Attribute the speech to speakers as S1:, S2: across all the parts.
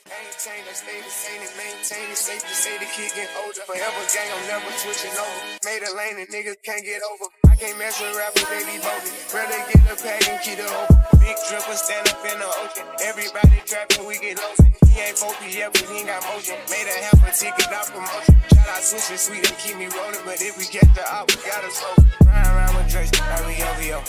S1: Ain't changed, I stay the same and maintain it. Safe to say the kid getting older. Forever gang, I'm never switching over. Made a lane and niggas can't get over. I can't mess with rappers, they be bogus. Rather get a pack and keep it open. Big dripper stand up in the ocean. Everybody trapping, we get lost. He ain't 4P yet, but he ain't got motion. Made a half a ticket, not promotion. Shout out switching sweet and keep me rolling. But if we get the out, we gotta slow. Ride around with Drake, like we OVO.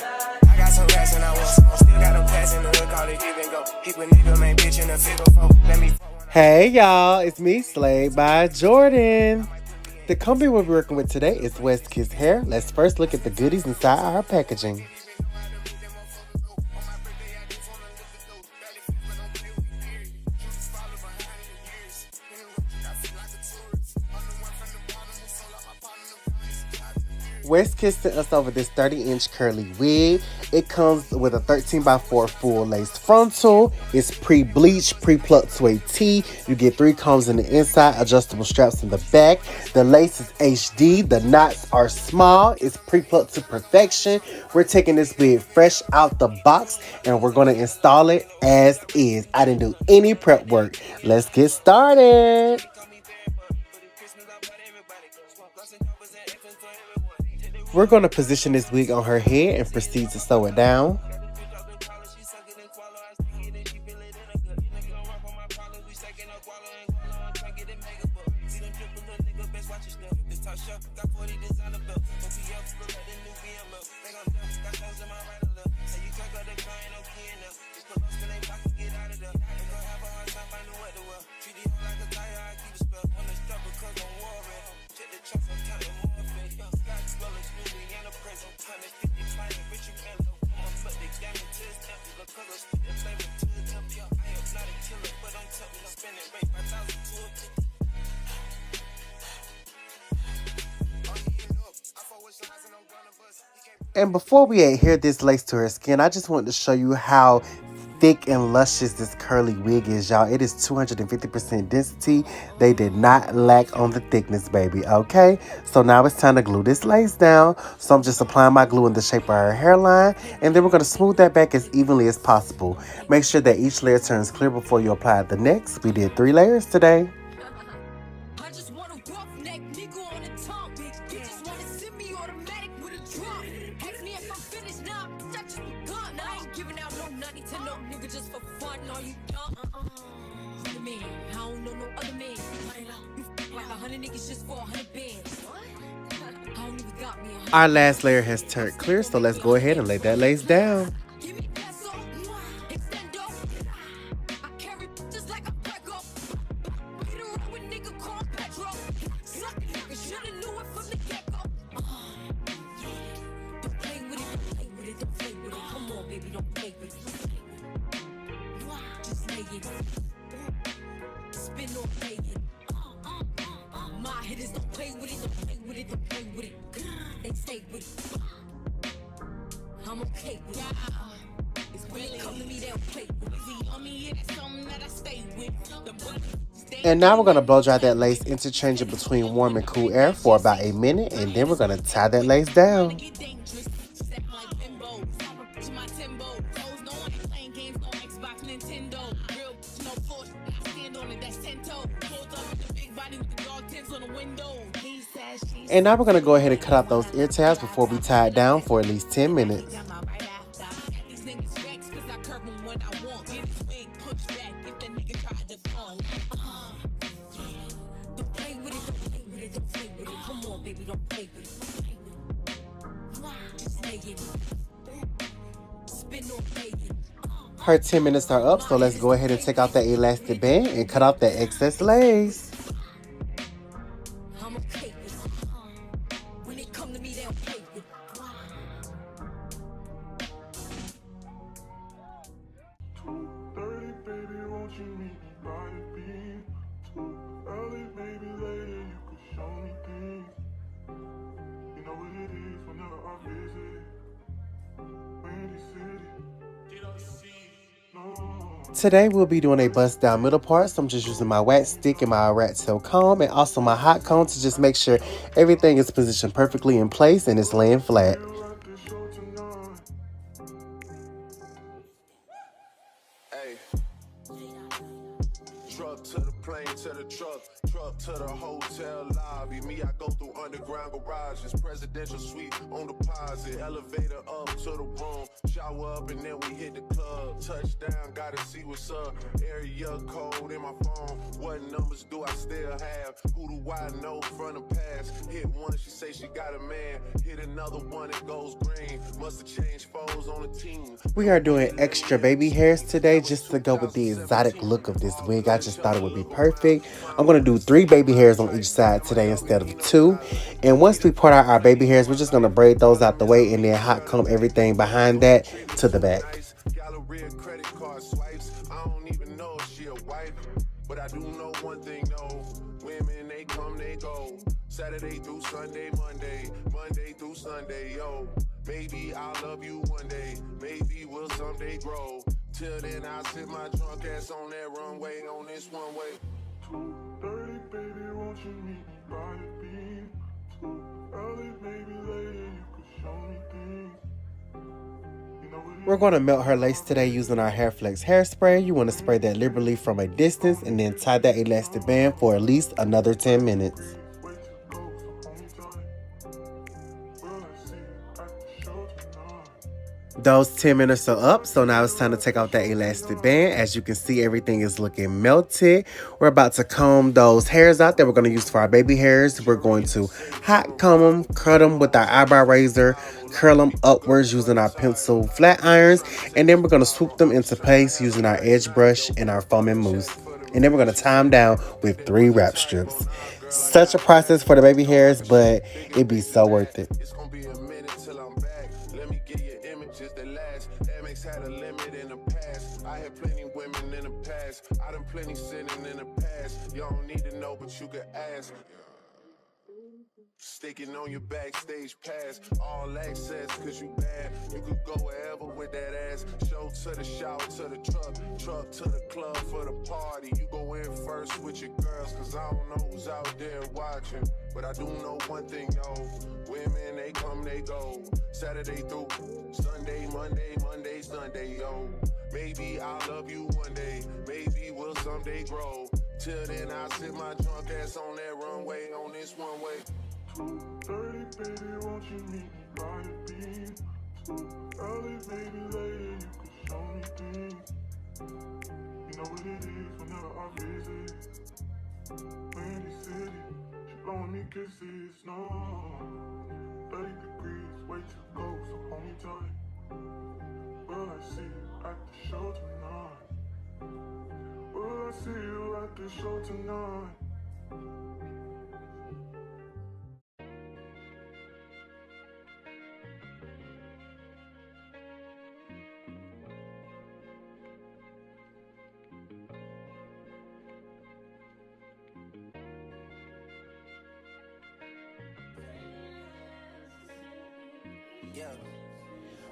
S1: I got some rats and I want some more. Still got them pass in the hood, call it give and go. Keep a nigga, man, bitch in a figure four. Let me.
S2: Hey y'all, it's me, SlayedBy Jordan. The company we'll be working with today is WestKissHair. Let's first look at the goodies inside our packaging. WestKiss sent us over this 30-inch curly wig. It comes with a 13x4 full lace frontal. It's pre-bleached, pre-plucked suede tee. You get 3 combs in the inside, adjustable straps in the back. The lace is HD. The knots are small. It's pre-plucked to perfection. We're taking this wig fresh out the box and we're going to install it as is. I didn't do any prep work. Let's get started. We're going to position this wig on her head and proceed to sew it down. And before we adhere this lace to her skin, I just wanted to show you how thick and luscious this curly wig is, y'all. It is 250% density. They did not lack on the thickness, baby, okay? So now it's time to glue this lace down. So I'm just applying my glue in the shape of her hairline, and then we're going to smooth that back as evenly as possible. Make sure that each layer turns clear before you apply the next. We did 3 layers today. Our last layer has turned clear, so let's go ahead and lay that lace down.
S3: I'm okay with it. It's really come to me, they'll play with it. On me, it's something that I stay with.
S2: And now we're going to blow dry that lace, interchange it between warm and cool air for about a minute, and then we're going to tie that lace down. And now we're going to go ahead and cut out those ear tabs before we tie it down for at least 10 minutes. Her 10 minutes are up, so let's go ahead and take out that elastic band and cut out that excess lace. Today we'll be doing a bust down middle part, so I'm just using my wax stick and my rat tail comb and also my hot comb to just make sure everything is positioned perfectly in place and it's laying flat.
S1: Hey. Truck to the plane, to the truck to the hotel lobby. Me, I go through underground garages, presidential suite on deposit, elevator up to the room, shower up and then we hit the club. Touchdown, gotta see what's up. Area code in my phone. What numbers do I still have? Who do I know from the past? Hit one, she say she got a man. Hit another one, it goes green. Must have changed foes on the team.
S2: We are doing extra baby hairs today just to go with the exotic look of this wig. I just thought it would be perfect. I'm going to do 3 baby hairs on each side today instead of 2. And once we put out our baby hairs, we're just going to braid those out the way and then hot comb everything behind that to the back.
S1: Credit card swipes. I don't even know if she a wife, but I do know one thing though. Women, they come, they go. Saturday through Sunday, Monday through Sunday, yo. Maybe I'll love you one day, maybe we'll someday grow. Till then, I'll sit my drunk ass on that runway, on this one way. 2:30, baby, won't you meet me by the beam? Too early, maybe later, you could show me things.
S2: We're going to melt her lace today using our Hair Flex hairspray. You want to spray that liberally from a distance and then tie that elastic band for at least another 10 minutes. Those 10 minutes are up, so now it's time to take out that elastic band. As you can see, everything is looking melted. We're about to comb those hairs out that we're going to use for our baby hairs. We're going to hot comb them, cut them with our eyebrow razor, curl them upwards using our pencil flat irons, and then we're going to swoop them into place using our edge brush and our foaming mousse. And then we're going to tie them down with 3 wrap strips. Such a process for the baby hairs, but it'd be so worth it.
S1: Had a limit in the past. I had plenty women in the past. I done plenty sinning in the past. You don't need to know, but you can ask. Sticking on your backstage pass, all access, cause you bad. You could go wherever with that ass. Show to the shower, to the truck to the club for the party. You go in first with your girls, cause I don't know who's out there watching. But I do know one thing, yo. Women, they come, they go. Saturday through Sunday, Monday, Sunday, yo. Maybe I'll love you one day, maybe we'll someday grow. Till then, I'll sit my drunk ass on that runway, on this one way. 2:30, baby, won't you meet me by the beam? Too early, maybe later, you could show me things. You know what it is whenever I visit. Windy City, she blowing me kisses, no. 30 degrees, way too cold, so hold me tight. Will I see you at the show tonight? Will I see you at the show tonight?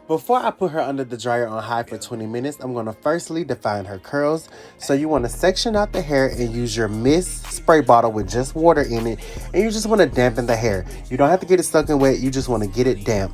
S2: Before I put her under the dryer on high for 20 minutes, I'm going to firstly define her curls. So you want to section out the hair and use your mist spray bottle with just water in it. And you just want to dampen the hair. You don't have to get it soaking wet. You just want to get it damp.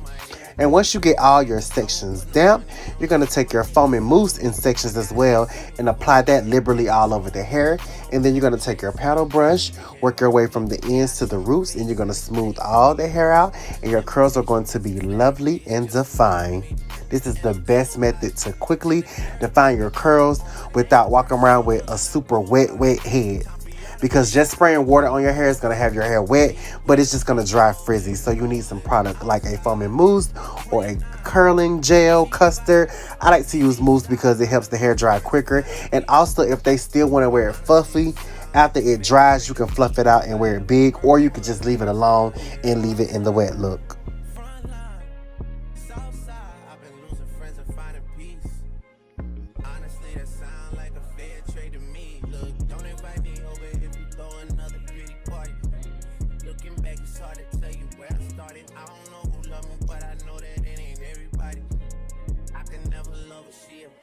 S2: And once you get all your sections damp, you're going to take your foaming mousse in sections as well and apply that liberally all over the hair. And then you're going to take your paddle brush, work your way from the ends to the roots, and you're going to smooth all the hair out, and your curls are going to be lovely and defined. This is the best method to quickly define your curls without walking around with a super wet head. Because just spraying water on your hair is going to have your hair wet, but it's just going to dry frizzy. So you need some product like a foaming mousse or a curling gel, custard. I like to use mousse because it helps the hair dry quicker. And also, if they still want to wear it fluffy, after it dries, you can fluff it out and wear it big, or you can just leave it alone and leave it in the wet look.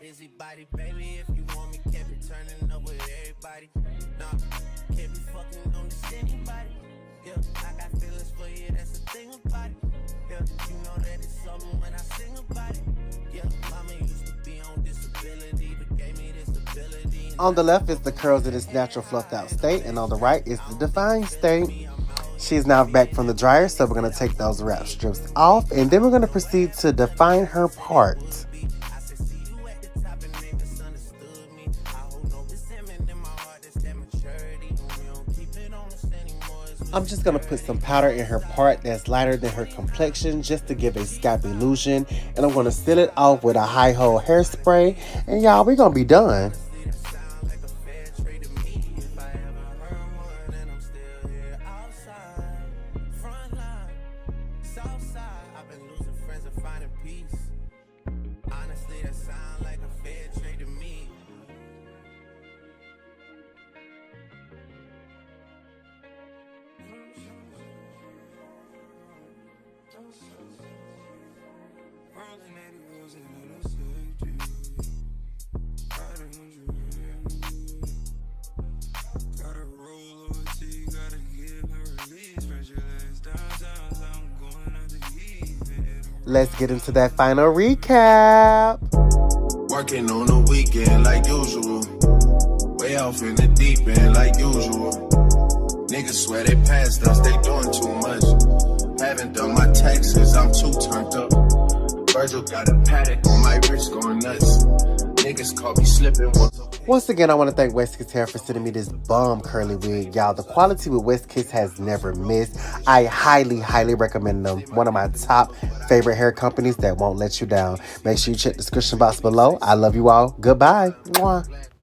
S4: Busybody, baby, if you want me, can't be turning up with everybody. Nah, can't be fucking on this anybody. Yeah, I got feelings for you, that's the thing about it. Yeah, you know that it's something when I sing about it. Yeah, mama used to be on disability, but gave me this
S2: On the left is the curls in its natural fluffed out state, and on the right is the defined state. She's now back from the dryer, so we're going to take those wrap strips off, and then we're going to proceed to define her part. I'm just going to put some powder in her part that's lighter than her complexion just to give a scalp illusion, and I'm going to seal it off with a high hold hairspray, and y'all, we're going to be done. Let's get into that final recap.
S1: Working on the weekend like usual. Way off in the deep end like usual. Niggas swear they passed us, they doing too much. Haven't done my taxes, I'm too turned up. Virgil got a paddock on my wrist going nuts. Niggas caught me slipping
S2: Once again, I want to thank WestKissHair for sending me this bomb curly wig. Y'all, the quality with WestKiss has never missed. I highly, highly recommend them. One of my top favorite hair companies that won't let you down. Make sure you check the description box below. I love you all. Goodbye. Mwah.